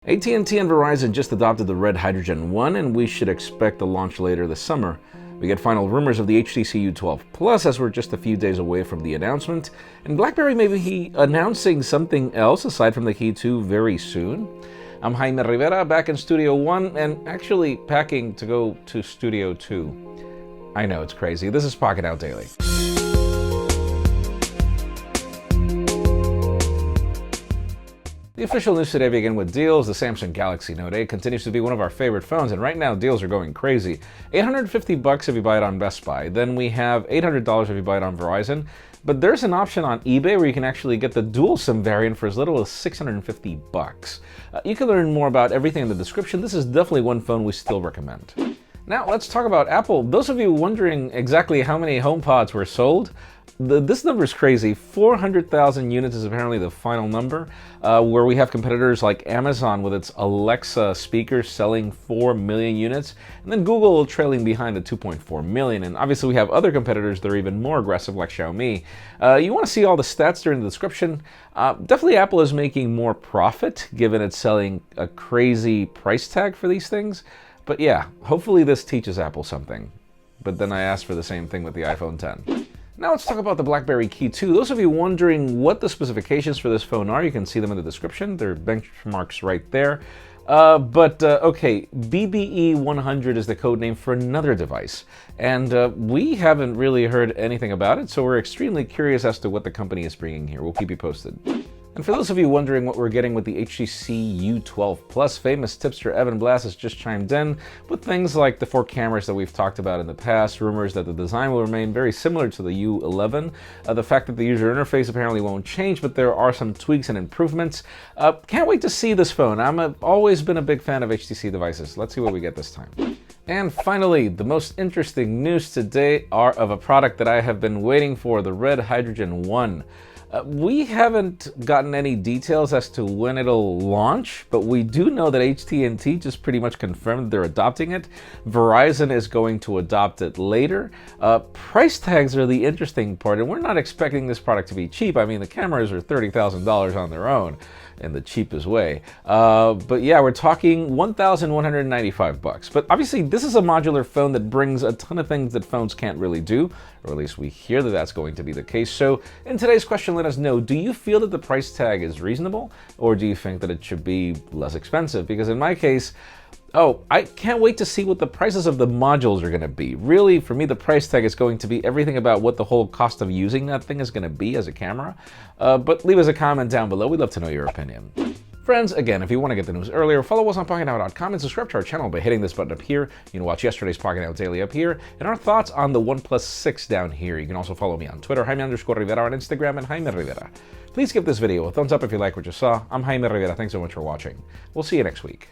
AT&T and Verizon just adopted the red Hydrogen 1, and we should expect the launch later this summer. We get final rumors of the Htc U12 Plus as we're just a few days away from the announcement, and BlackBerry may be announcing something else aside from the Key 2 very soon. I'm Jaime Rivera, back in Studio 1, and actually packing to go to Studio 2. I know, it's crazy. This is Pocketnow Daily. The official news today begin with deals. The Samsung Galaxy Note 8 continues to be one of our favorite phones, and right now deals are going crazy. $850 if you buy it on Best Buy. Then we have $800 if you buy it on Verizon. But there's an option on eBay where you can actually get the dual SIM variant for as little as $650. You can learn more about everything in the description. This is definitely one phone we still recommend. Now let's talk about Apple. Those of you wondering exactly how many HomePods were sold, this number is crazy. 400,000 units is apparently the final number, where we have competitors like Amazon with its Alexa speakers selling 4 million units, and then Google trailing behind at 2.4 million. And obviously we have other competitors that are even more aggressive like Xiaomi. You want to see all the stats during the description. Definitely Apple is making more profit given it's selling a crazy price tag for these things. But yeah, hopefully this teaches Apple something. But then I asked for the same thing with the iPhone 10. Now let's talk about the BlackBerry Key 2. Those of you wondering what the specifications for this phone are, you can see them in the description. There are benchmarks right there. Okay, BBE 100 is the code name for another device. And we haven't really heard anything about it, so we're extremely curious as to what the company is bringing here. We'll keep you posted. And for those of you wondering what we're getting with the Htc U12 Plus, famous tipster Evan Blass has just chimed in with things like the 4 cameras that we've talked about in the past, rumors that the design will remain very similar to the U11, the fact that the user interface apparently won't change, but there are some tweaks and improvements. Can't wait to see this phone. I've always been a big fan of HTC devices. Let's see what we get this time. And finally, the most interesting news today are of a product that I have been waiting for, the red Hydrogen 1. We haven't gotten any details as to when it'll launch, but we do know that AT&T just pretty much confirmed they're adopting it. Verizon is going to adopt it later. Price tags are the interesting part, and we're not expecting this product to be cheap. I mean, the cameras are $30,000 on their own in the cheapest way. But yeah, we're talking $1,195. But obviously, this is a modular phone that brings a ton of things that phones can't really do, or at least we hear that that's going to be the case. So in today's question, let us know, do you feel that the price tag is reasonable, or do you think that it should be less expensive? Because in my case, I can't wait to see what the prices of the modules are going to be. Really, for me, the price tag is going to be everything about what the whole cost of using that thing is going to be as a camera. But leave us a comment down below. We'd love to know your opinion. Friends, again, if you want to get the news earlier, follow us on Pocketnow.com and subscribe to our channel by hitting this button up here. You can watch yesterday's Pocketnow Daily up here, and our thoughts on the OnePlus 6 down here. You can also follow me on Twitter, Jaime_Rivera, on Instagram, and Jaime Rivera. Please give this video a thumbs up if you like what you saw. I'm Jaime Rivera. Thanks so much for watching. We'll see you next week.